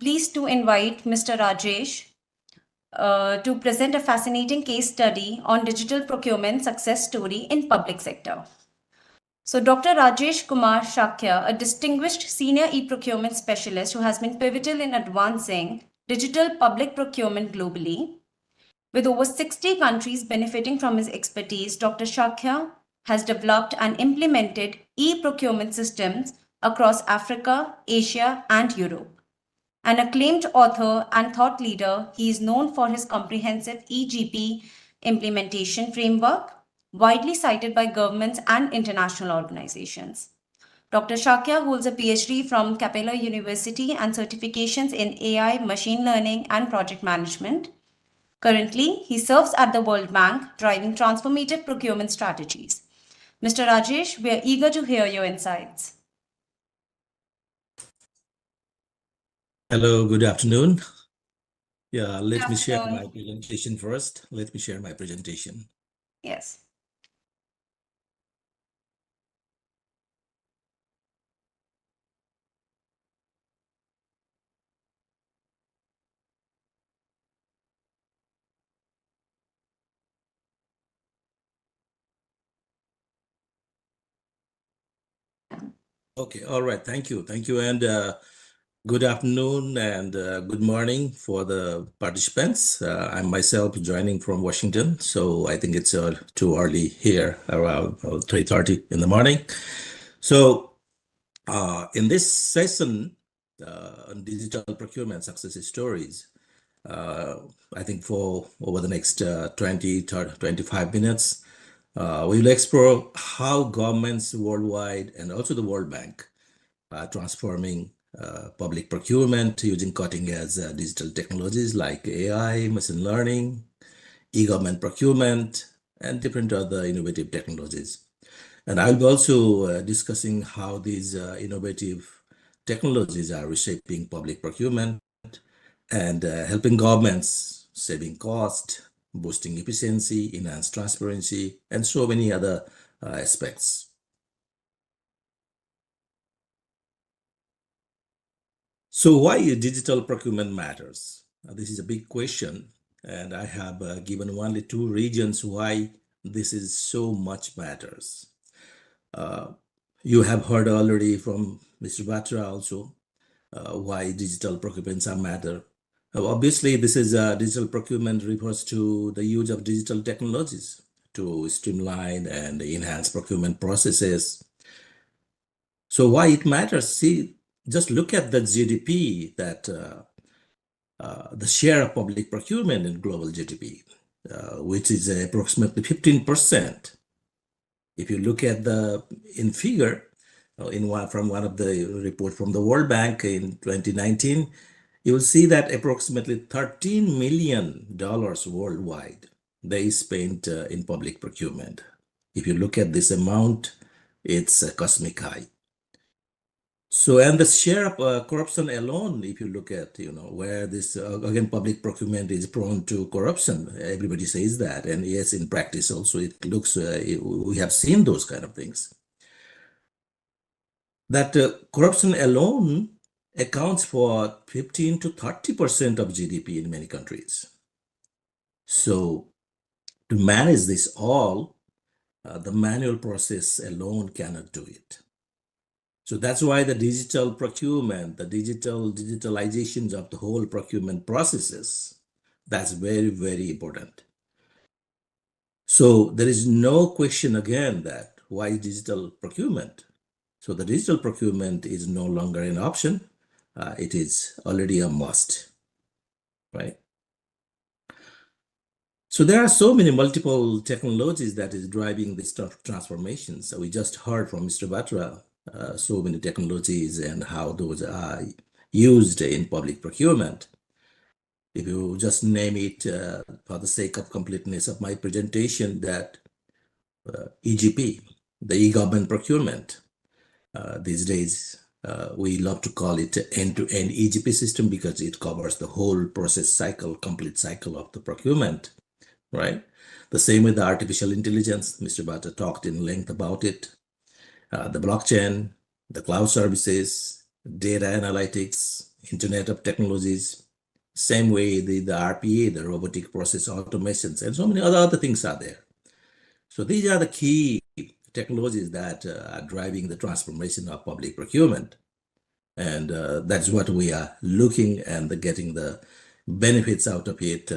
pleased to invite Mr. Rajesh to present a fascinating case study on digital procurement success story in public sector. So Dr. Rajesh Kumar Shakya, a distinguished senior e-procurement specialist who has been pivotal in advancing digital public procurement globally. With over 60 countries benefiting from his expertise, Dr. Shakya has developed and implemented e-procurement systems across Africa, Asia, and Europe. An acclaimed author and thought leader, he is known for his comprehensive EGP implementation framework, widely cited by governments and international organizations. Dr. Shakya holds a PhD from Capella University and certifications in AI, machine learning, and project management. Currently, he serves at the World Bank, driving transformative procurement strategies. Mr. Rajesh, we are eager to hear your insights. Hello, good afternoon. Yeah, let me share my presentation first. Let me share my presentation. Yes. Okay, all right, thank you. Thank you, and good afternoon and good morning for the participants. I'm myself joining from Washington, so I think it's too early here, around 3:30 in the morning. So in this session on digital procurement success stories, I think for over the next 20, 30, 25 minutes, we will explore how governments worldwide and also the World Bank are transforming public procurement using cutting-edge digital technologies like AI, machine learning, e-government procurement, and different other innovative technologies. And I'll be also discussing how these innovative technologies are reshaping public procurement and helping governments saving cost, boosting efficiency, enhance transparency, and so many other aspects. So why digital procurement matters? This is a big question, and I have given only two reasons why this is so much matters. You have heard already from Mr. Batra also why digital procurements are matter. Obviously, this is digital procurement refers to the use of digital technologies to streamline and enhance procurement processes. So why it matters? See, just look at the GDP that the share of public procurement in global GDP, which is approximately 15%. If you look at the in figure, from one of the report from the World Bank in 2019, you will see that approximately $13 million worldwide they spent in public procurement. If you look at this amount, it's a cosmic high. So, and the share of corruption alone, if you look at, where this, again, public procurement is prone to corruption, everybody says that. And yes, in practice also, it looks, we have seen those kind of things. That corruption alone accounts for 15 to 30% of GDP in many countries. So to manage this all, the manual process alone cannot do it. So that's why the digital procurement, the digitalizations of the whole procurement processes, that's very, very important. So there is no question again that why digital procurement? So the digital procurement is no longer an option. It is already a must, right? So there are so many multiple technologies that is driving this transformation. So we just heard from Mr. Batra, so many technologies and how those are used in public procurement. If you just name it for the sake of completeness of my presentation, that EGP, the e-government procurement, these days, we love to call it end-to-end EGP system because it covers the whole process cycle, complete cycle of the procurement, right? The same with the artificial intelligence. Mr. Bhatta talked in length about it. The blockchain, the cloud services, data analytics, Internet of Technologies. Same way the RPA, the robotic process automations, and so many other things are there. So these are the key technologies that are driving the transformation of public procurement. And that's what we are looking and getting the benefits out of it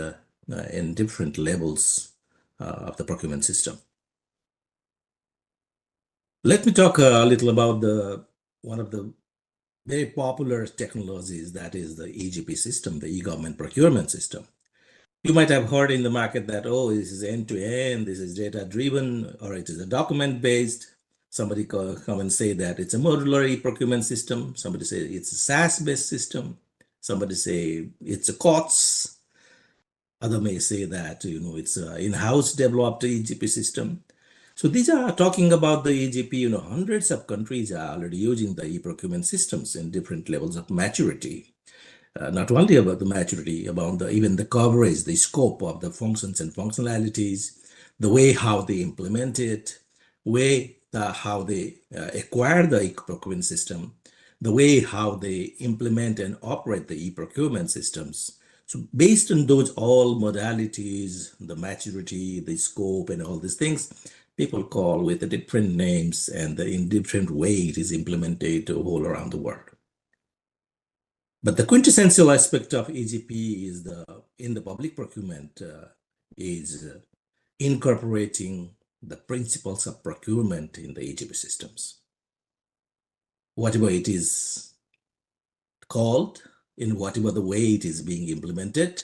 in different levels of the procurement system. Let me talk a little about one of the very popular technologies, that is the EGP system, the e-government procurement system. You might have heard in the market that, oh, this is end-to-end, this is data-driven, or it is a document-based. Somebody come and say that it's a modular e-procurement system. Somebody say it's a SaaS-based system. Somebody say it's a COTS. Other may say that, it's an in-house developed EGP system. So these are talking about the EGP, hundreds of countries are already using the e-procurement systems in different levels of maturity. Not only about the maturity, about even the coverage, the scope of the functions and functionalities, the way how they implement it, how they acquire the e-procurement system, the way how they implement and operate the e-procurement systems. So based on those all modalities, the maturity, the scope, and all these things, people call with the different names and in different way it is implemented all around the world. But the quintessential aspect of EGP is in the public procurement is incorporating the principles of procurement in the EGP systems. Whatever it is called, in whatever the way it is being implemented,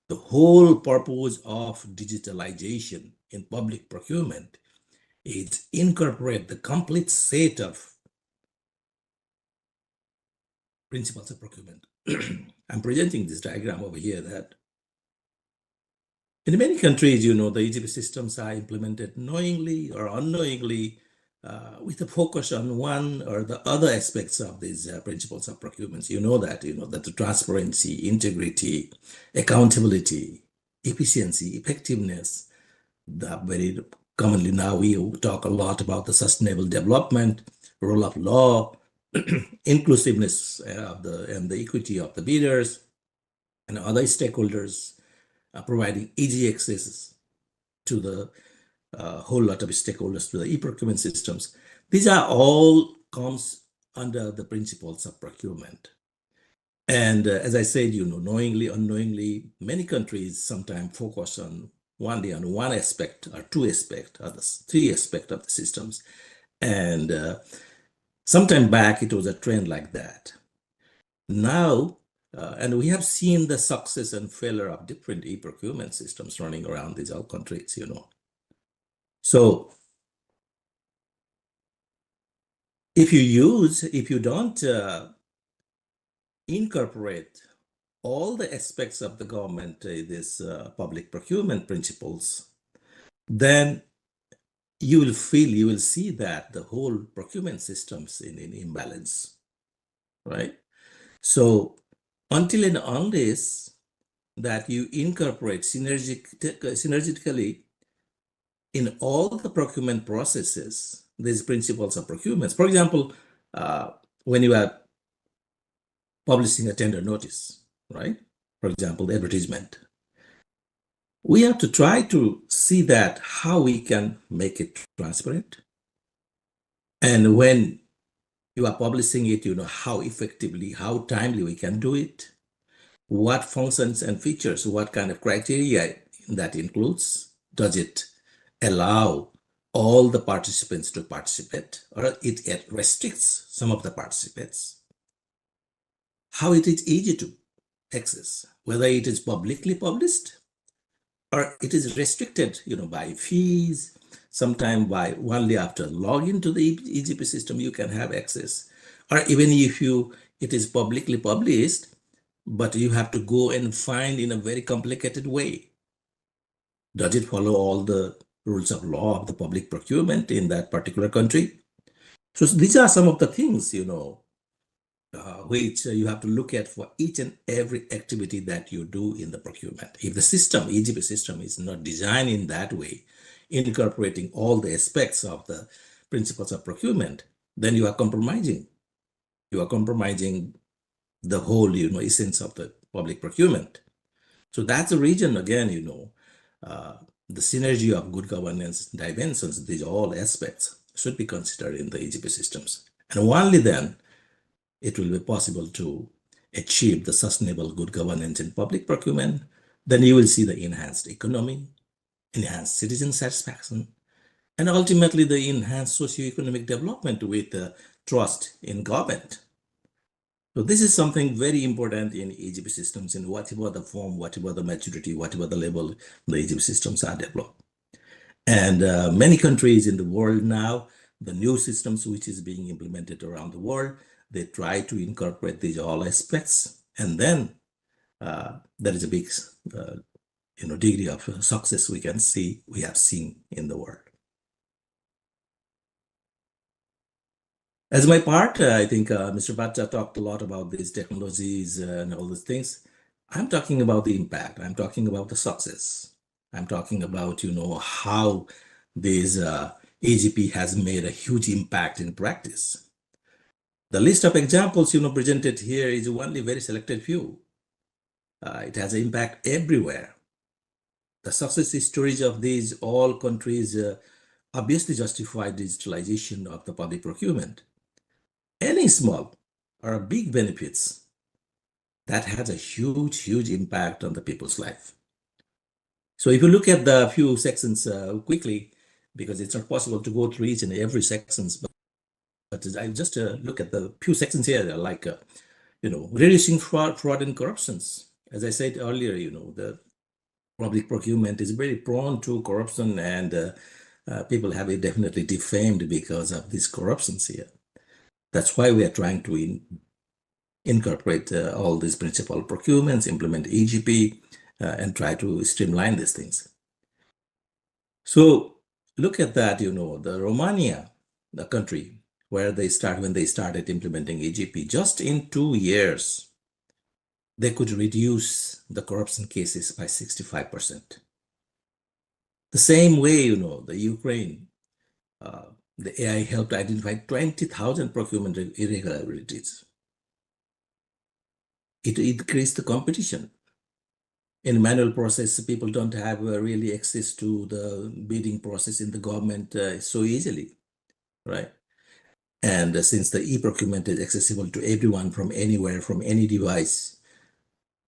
the whole purpose of digitalization in public procurement is incorporate the complete set of principles of procurement. I'm presenting this diagram over here that in many countries, the EGP systems are implemented knowingly or unknowingly with a focus on one or the other aspects of these principles of procurement. That the transparency, integrity, accountability, efficiency, effectiveness, the very commonly now we talk a lot about the sustainable development, rule of law, inclusiveness and the equity of the bidders and other stakeholders, providing easy access to the whole lot of stakeholders to the e-procurement systems. These are all comes under the principles of procurement. And as I said, knowingly, unknowingly, many countries sometimes focus on one aspect or two aspects or the three aspects of the systems. And sometime back, it was a trend like that. Now, and we have seen the success and failure of different e-procurement systems running around these all countries, So if you don't incorporate all the aspects of the government, this public procurement principles, then you will see that the whole procurement systems in imbalance, right? So until and unless that you incorporate synergistically in all the procurement processes, these principles of procurement. For example, when you are publishing a tender notice, right? For example, the advertisement. We have to try to see that how we can make it transparent. And when you are publishing it, how effectively, how timely we can do it, what functions and features, what kind of criteria that includes. Does it allow all the participants to participate, or it restricts some of the participants? How it is easy to access, whether it is publicly published or it is restricted, by fees, sometime by only after login to the EGP system you can have access, or even if it is publicly published, but you have to go and find in a very complicated way. Does it follow all the rules of law of the public procurement in that particular country? So these are some of the things, which you have to look at for each and every activity that you do in the procurement. If the system, EGP system, is not designed in that way, incorporating all the aspects of the principles of procurement, then you are compromising. You are compromising the whole, essence of the public procurement. So that's the reason, again, the synergy of good governance dimensions, these all aspects should be considered in the EGP systems. And only then it will be possible to achieve the sustainable good governance in public procurement. Then you will see the enhanced economy, enhanced citizen satisfaction, and ultimately the enhanced socioeconomic development with trust in government. So this is something very important in EGP systems in whatever the form, whatever the maturity, whatever the level the EGP systems are developed. And many countries in the world now, the new systems which is being implemented around the world, they try to incorporate these all aspects. And then there is a big degree of success we have seen in the world. As my part, I think Mr. Bhatta talked a lot about these technologies and all these things. I'm talking about the impact. I'm talking about the success. I'm talking about, how this AGP has made a huge impact in practice. The list of examples, presented here is only very selected few. It has an impact everywhere. The success stories of these all countries obviously justify digitalization of the public procurement. Any small or big benefits that has a huge impact on the people's life. So if you look at the few sections quickly, because it's not possible to go through each and every sections, but I just look at the few sections here, like reducing fraud and corruptions. As I said earlier, the public procurement is very prone to corruption, and people have it definitely defamed because of these corruptions here. That's why we are trying to incorporate all these principal procurements, implement EGP, and try to streamline these things. So look at that, the Romania, the country where when they started implementing EGP, just in 2 years, they could reduce the corruption cases by 65%. The same way, the Ukraine, the AI helped identify 20,000 procurement irregularities. It increased the competition. In manual process, people don't have really access to the bidding process in the government so easily, right? And since the e-procurement is accessible to everyone from anywhere, from any device,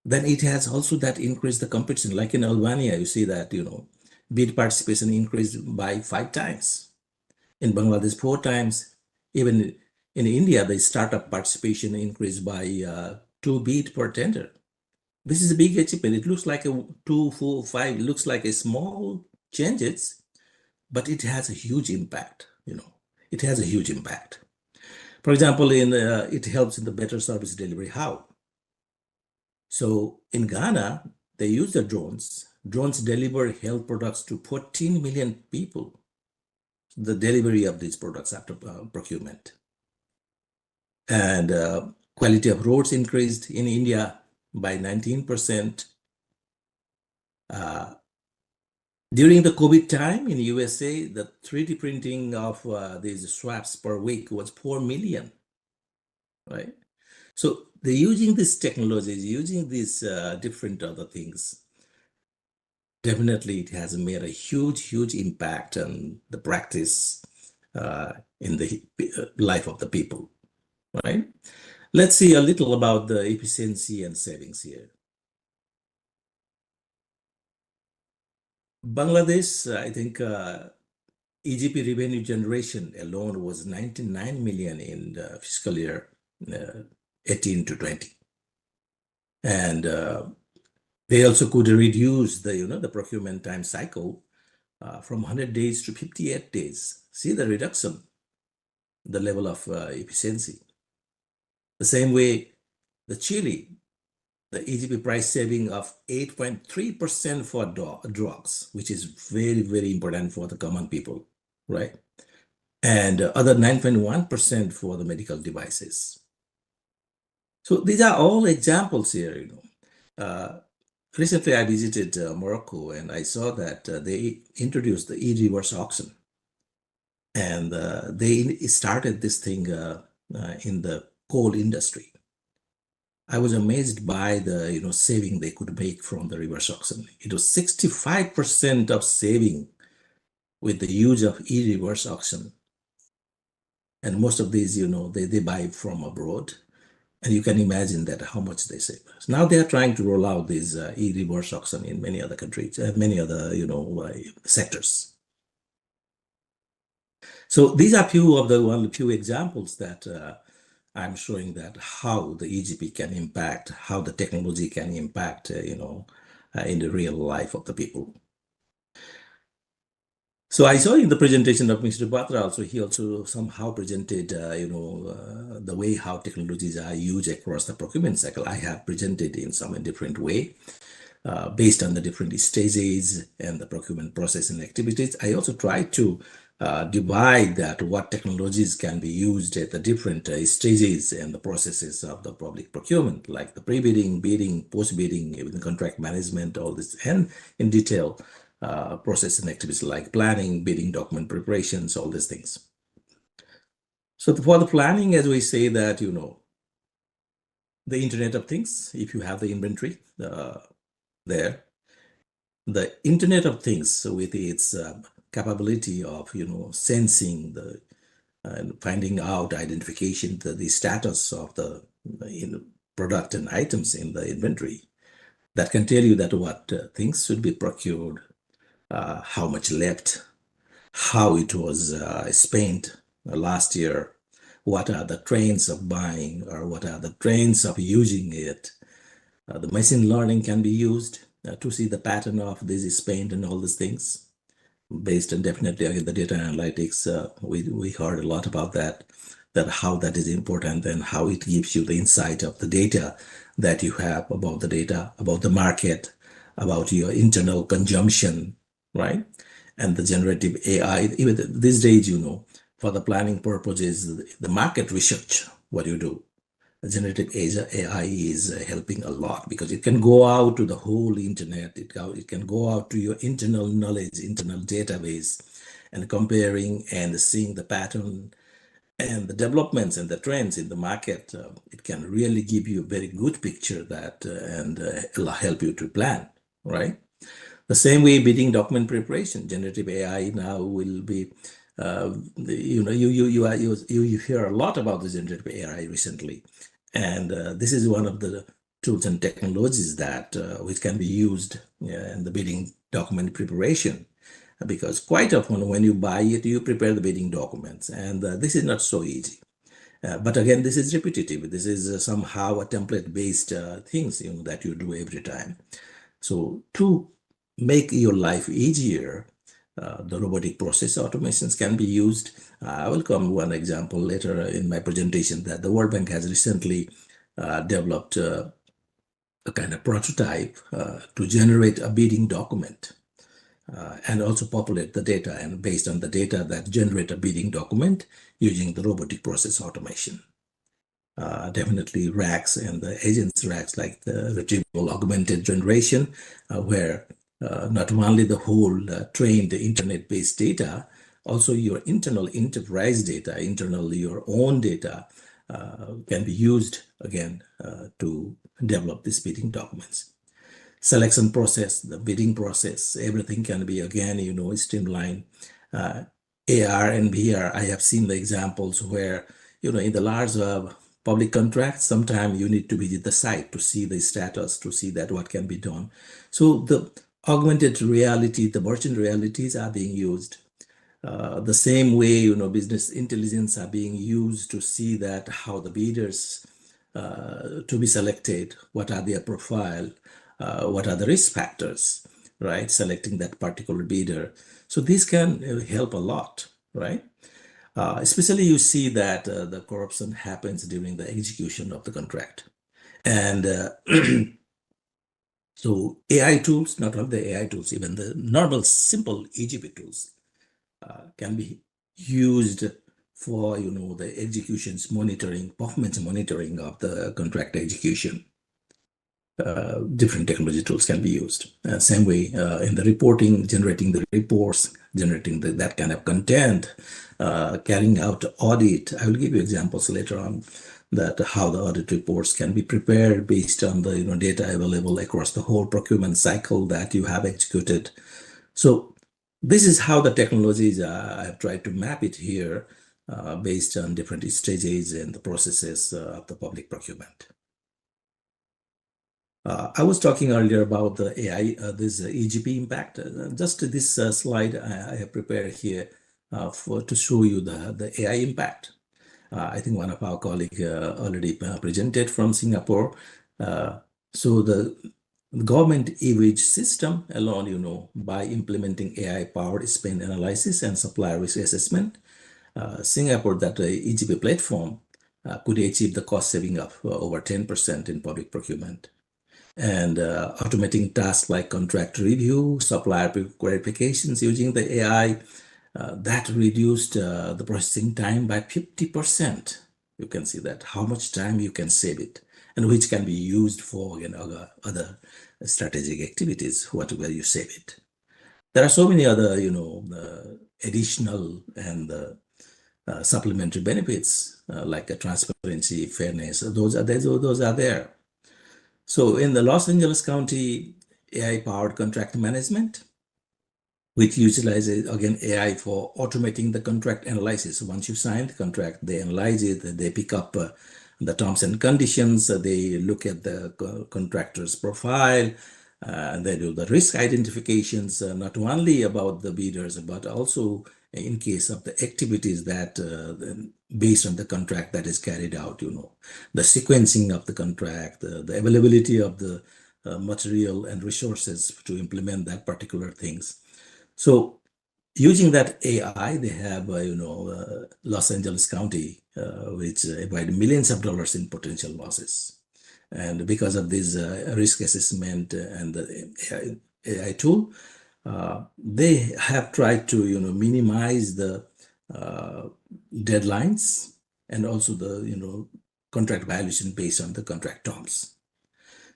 then it has also that increased the competition. Like in Albania, you see that, bid participation increased by 5 times. In Bangladesh, 4 times. Even in India, the startup participation increased by 2 bid per tender. This is a big achievement. It looks like a 2, 4, 5, it looks like a small changes, but it has a huge impact, It has a huge impact. For example, it helps in the better service delivery. How? So in Ghana, they use the drones. Drones deliver health products to 14 million people. The delivery of these products after procurement. And quality of roads increased in India by 19%. During the COVID time in USA, the 3D printing of these swabs per week was 4 million, right? So they're using these technologies, using these different other things. Definitely, it has made a huge impact on the practice in the life of the people, right? Let's see a little about the efficiency and savings here. Bangladesh, I think EGP revenue generation alone was 99 million in the fiscal year 18 to 20. And they also could reduce the procurement time cycle from 100 days to 58 days. See the reduction, the level of efficiency. The same way, the Chile, the EGP price saving of 8.3% for drugs, which is very important for the common people, right? And other 9.1% for the medical devices. So these are all examples here, Recently, I visited Morocco, and I saw that they introduced the e-reverse auction. And they started this thing in the coal industry. I was amazed by the saving they could make from the reverse auction. It was 65% of saving with the use of e-reverse auction. And most of these, they buy from abroad. And you can imagine that how much they save. Now they are trying to roll out these e-reverse auction in many other countries, many other sectors. So these are few examples that I'm showing that how the EGP can impact, how the technology can impact, in the real life of the people. So I saw in the presentation of Mr. Batra also, he also somehow presented, the way how technologies are used across the procurement cycle. I have presented in some different way. Based on the different stages and the procurement process and activities. I also try to divide that what technologies can be used at the different stages and the processes of the public procurement, like the pre-bidding, bidding, post-bidding, even contract management, all this, and in detail process and activities like planning, bidding, document preparations, all these things. So for the planning, as we say that, the Internet of Things, if you have the inventory, there, the Internet of Things with its capability of sensing the and finding out identification the status of the product and items in the inventory, that can tell you that what things should be procured, how much left, how it was spent last year, what are the trends of buying or what are the trends of using it. The machine learning can be used to see the pattern of this spend and all these things. Based on definitely again the data analytics, we heard a lot about that how that is important and how it gives you the insight of the data that you have about the data, about the market, about your internal consumption, right? And the generative AI, even these days, for the planning purposes, the market research, what you do, generative AI is helping a lot because it can go out to the whole internet. It can go out to your internal knowledge, internal database, and comparing and seeing the pattern and the developments and the trends in the market. It can really give you a very good picture that and help you to plan, right? The same way bidding document preparation, generative AI now will be, you hear a lot about the generative AI recently. And this is one of the tools and technologies that which can be used in the bidding document preparation, because quite often when you buy it, you prepare the bidding documents, and this is not so easy. But again, this is repetitive. This is somehow a template-based things that you do every time. So to make your life easier, the robotic process automations can be used. I will come one example later in my presentation that the World Bank has recently developed a kind of prototype to generate a bidding document and also populate the data, and based on the data that generate a bidding document using the robotic process automation. Definitely racks and the agents racks like the retrieval augmented generation, where not only the whole trained internet-based data, also your internal enterprise data, your own data can be used again to develop these bidding documents. Selection process, the bidding process, everything can be again, streamlined. AR and VR, I have seen the examples where, in the large public contracts, sometimes you need to visit the site to see the status, to see that what can be done. So the augmented reality, the virtual realities are being used. The same way, business intelligence are being used to see that how the bidders to be selected, what are their profile, what are the risk factors, right? Selecting that particular bidder. So this can help a lot, right? Especially you see that the corruption happens during the execution of the contract. And so AI tools, not only the AI tools, even the normal simple EGP tools can be used for, the executions monitoring, performance monitoring of the contract execution. Different technology tools can be used. Same way in the reporting, generating the reports, generating that kind of content, carrying out audit. I will give you examples later on. that how the audit reports can be prepared based on the data available across the whole procurement cycle that you have executed. So this is how the technologies I have tried to map it here based on different stages and the processes of the public procurement. I was talking earlier about the AI, this EGP impact. Just this slide I have prepared here to show you the AI impact. I think one of our colleagues already presented from Singapore. So the government e-wage system alone, by implementing AI-powered spend analysis and supplier risk assessment, Singapore, that EGP platform could achieve the cost saving of over 10% in public procurement. And automating tasks like contract review, supplier verifications using the AI, that reduced the processing time by 50%. You can see that, how much time you can save it, and which can be used for other strategic activities, whatever you save it. There are so many other, additional and supplementary benefits like transparency, fairness. Those are there. So in the Los Angeles County AI-powered contract management, which utilizes, again, AI for automating the contract analysis. Once you sign the contract, they analyze it, they pick up the terms and conditions, they look at the contractor's profile, they do the risk identifications, not only about the bidders, but also in case of the activities that based on the contract that is carried out, the sequencing of the contract, the availability of the material and resources to implement that particular things. So using that AI, they have, Los Angeles County, which avoid millions of dollars in potential losses. And because of this risk assessment and the AI tool, they have tried to, minimize the deadlines and also the, contract violation based on the contract terms.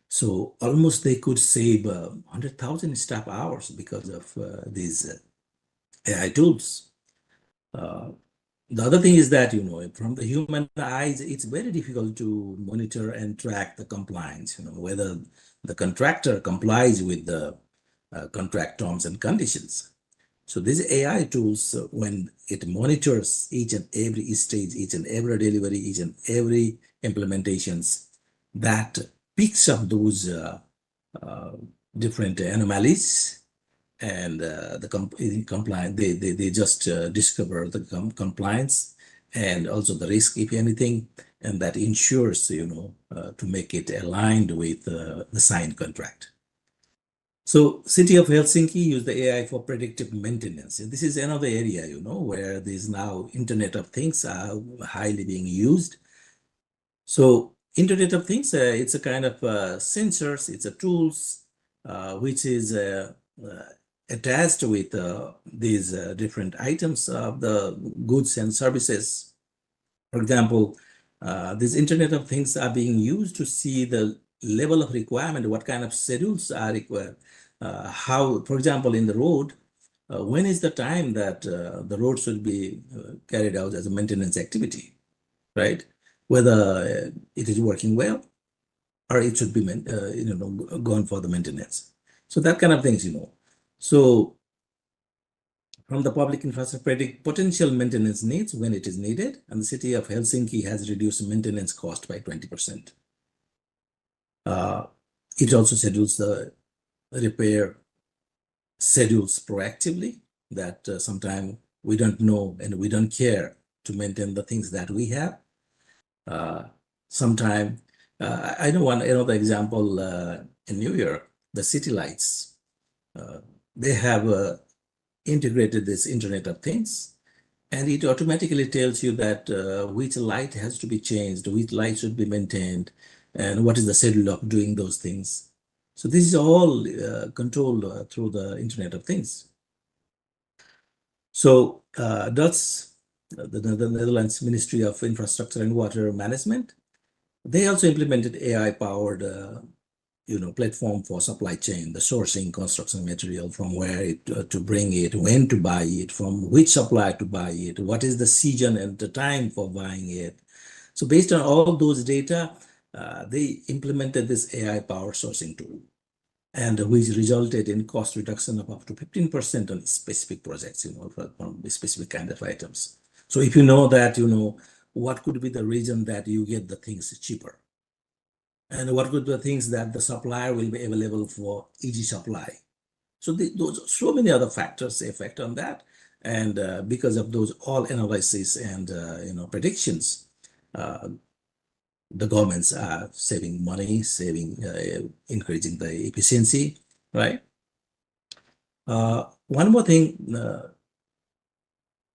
So almost they could save 100,000 staff hours because of these AI tools. The other thing is that, from the human eyes, it's very difficult to monitor and track the compliance, whether the contractor complies with the contract terms and conditions. So these AI tools, when it monitors each and every stage, each and every delivery, each and every implementations, that picks up those different anomalies, and the compliance, they just discover the compliance and also the risk, if anything, and that ensures, to make it aligned with the signed contract. So City of Helsinki used the AI for predictive maintenance. And this is another area, where there's now Internet of Things are highly being used. So Internet of Things, it's a kind of sensors, it's a tools which is attached with these different items of the goods and services. For example, these Internet of Things are being used to see the level of requirement, what kind of schedules are required, how, for example, in the road, when is the time that the road should be carried out as a maintenance activity, right? Whether it is working well or it should be gone for the maintenance. So that kind of things, So from the public infrastructure, predict potential maintenance needs when it is needed, and the City of Helsinki has reduced maintenance cost by 20%. It also schedules the repair schedules proactively, that sometimes we don't know and we don't care to maintain the things that we have. Sometime, I know another example in New York, the city lights. They have integrated this Internet of Things, and it automatically tells you that which light has to be changed, which light should be maintained, and what is the schedule of doing those things. So this is all controlled through the Internet of Things. So that's the Netherlands Ministry of Infrastructure and Water Management. They also implemented AI-powered platform for supply chain, the sourcing construction material, from where to bring it, when to buy it, from which supplier to buy it, what is the season and the time for buying it, So based on all those data, they implemented this AI power sourcing tool, and which resulted in cost reduction of up to 15% on specific projects, for specific kind of items. So if you know that, what could be the reason that you get the things cheaper, and what could be the things that the supplier will be available for easy supply. So those so many other factors affect on that, and because of those all analysis and predictions, uh, the governments are saving money, increasing the efficiency, right? One more thing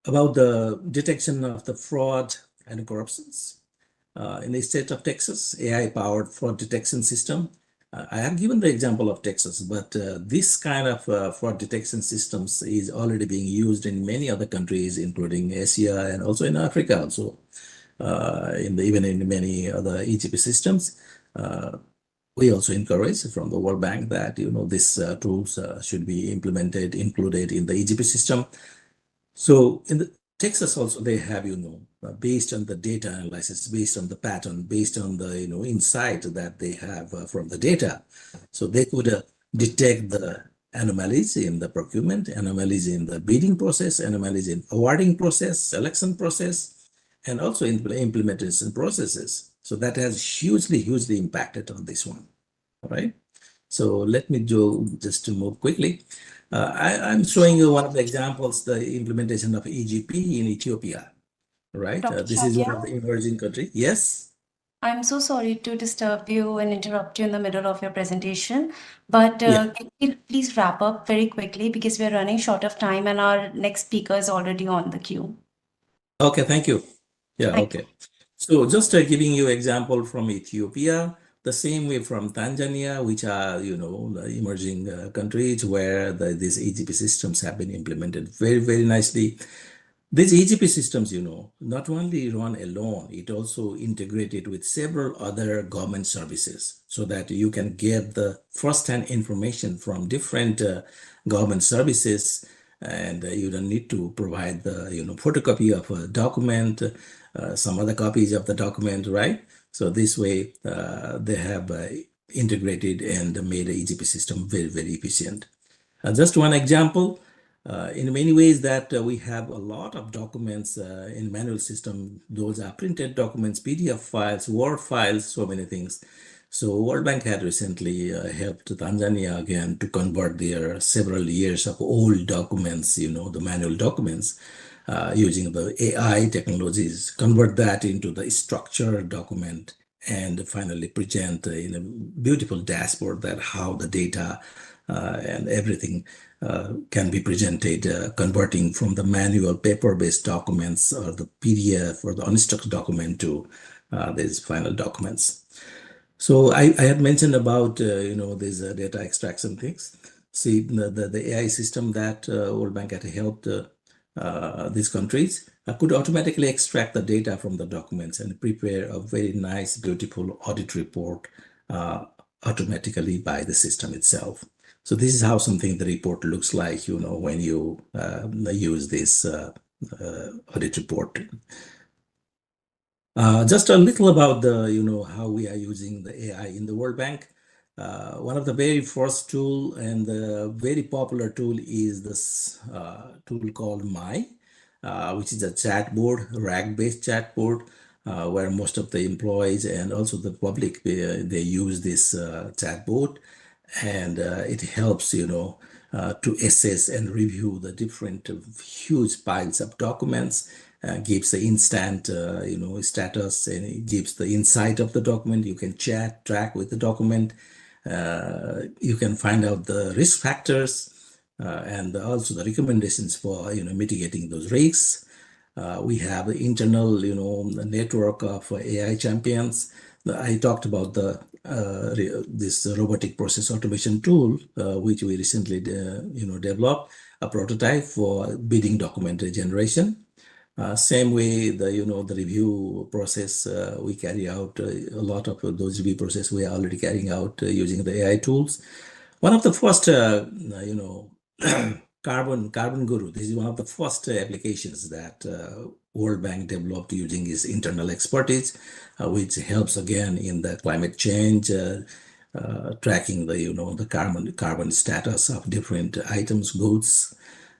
about the detection of the fraud and corruptions. In the state of Texas, AI-powered fraud detection system. I have given the example of Texas, but this kind of fraud detection systems is already being used in many other countries, including Asia and also in Africa also. Even in many other EGP systems. We also encourage from the World Bank that these tools should be included in the EGP system. So in the Texas also they have based on the data analysis, based on the pattern, based on the insight that they have from the data, so they could detect the anomalies in the procurement, anomalies in the bidding process, anomalies in awarding process, selection process, and also in implementation processes. So that has hugely impacted on this one. All right. So let me just to move quickly. I'm showing you one of the examples, the implementation of EGP in Ethiopia. Right. Dr. This is one of Shakya, the emerging country. Yes. I'm so sorry to disturb you and interrupt you in the middle of your presentation, but Yeah. can you please wrap up very quickly because we're running short of time and our next speaker is already on the queue. Okay. Thank you. Yeah. Thank you. Okay. So just giving you example from Ethiopia, the same way from Tanzania, which are the emerging countries where these EGP systems have been implemented very nicely. These EGP systems, not only run alone, it also integrated with several other government services so that you can get the first-hand information from different government services, and you don't need to provide the photocopy of a document, some other copies of the document, right? So this way they have integrated and made the EGP system very efficient. Just one example, in many ways that we have a lot of documents in manual system. Those are printed documents, PDF files, Word files, so many things. So World Bank had recently helped Tanzania again to convert their several years of old documents, the manual documents, using the AI technologies, convert that into the structured document, and finally present in a beautiful dashboard that how the data and everything can be presented, converting from the manual paper-based documents or the PDF or the unstructured document to these final documents. So I had mentioned about these data extraction things. See, the AI system that World Bank had helped these countries could automatically extract the data from the documents and prepare a very nice, beautiful audit report automatically by the system itself. So this is how the report looks like, when you use this audit report. Just a little about the, how we are using the AI in the World Bank. One of the very first tool and the very popular tool is this tool called which is a chatbot, RAG-based chatbot, where most of the employees and also the public, they use this chatbot, and it helps, to assess and review the different huge piles of documents, gives the instant, status, and it gives the insight of the document. You can track with the document. You can find out the risk factors and also the recommendations for, mitigating those risks. We have an internal, network of AI champions. I talked about this robotic process automation tool, which we recently, developed a prototype for bidding document generation. Same way, the review process, we carry out a lot of those review process we are already carrying out using the AI tools. One of the first, Carbon Guru. This is one of the first applications that World Bank developed using its internal expertise, which helps again in the climate change, tracking the carbon status of different items, goods.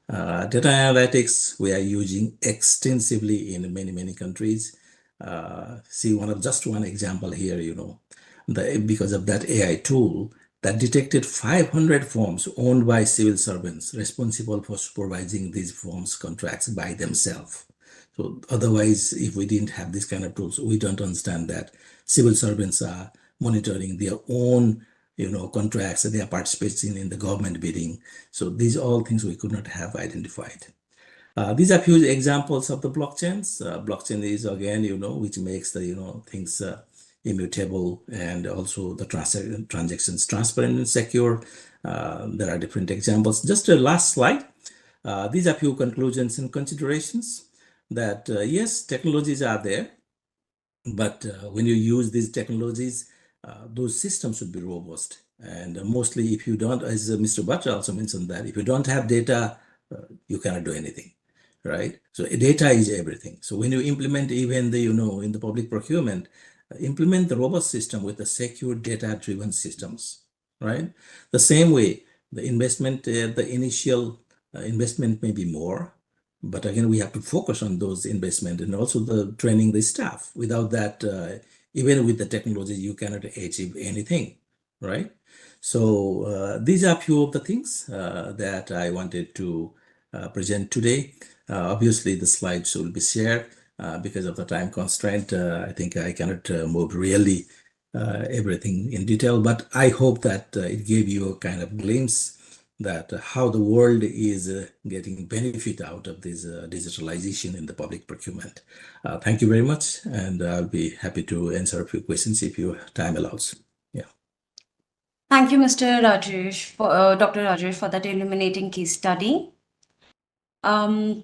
Data analytics we are using extensively in many countries. See just one example here, because of that AI tool that detected 500 firms owned by civil servants responsible for supervising these firms' contracts by themselves. So otherwise, if we didn't have this kind of tools, we don't understand that civil servants are monitoring their own contracts, they are participating in the government bidding. So these are all things we could not have identified. These are few examples of the blockchains. Blockchain is again, which makes the things immutable, and also the transactions transparent and secure. There are different examples. Just a last slide. These are few conclusions and considerations that yes, technologies are there, but when you use these technologies, those systems should be robust. And mostly if you don't, as Mr. Bhatt also mentioned, that if you don't have data, you cannot do anything, right? So data is everything. So when you implement even the, in the public procurement, implement the robust system with the secure data-driven systems, right? The same way, the investment, the initial investment may be more, but again, we have to focus on those investment and also the training the staff. Without that, even with the technology, you cannot achieve anything, right? So these are few of the things that I wanted to present today. Obviously, the slides will be shared because of the time constraint. I think I cannot move really everything in detail, but I hope that it gave you a kind of glimpse that how the world is getting benefit out of this digitalization in the public procurement. Thank you very much, and I'll be happy to answer a few questions if your time allows. Yeah. Thank you, Mr. Rajesh, for Dr. Rajesh, for that illuminating case study. As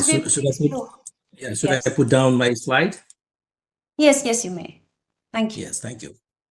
we should I put down my slide? Yes, you may. Thank you. Yes, thank you.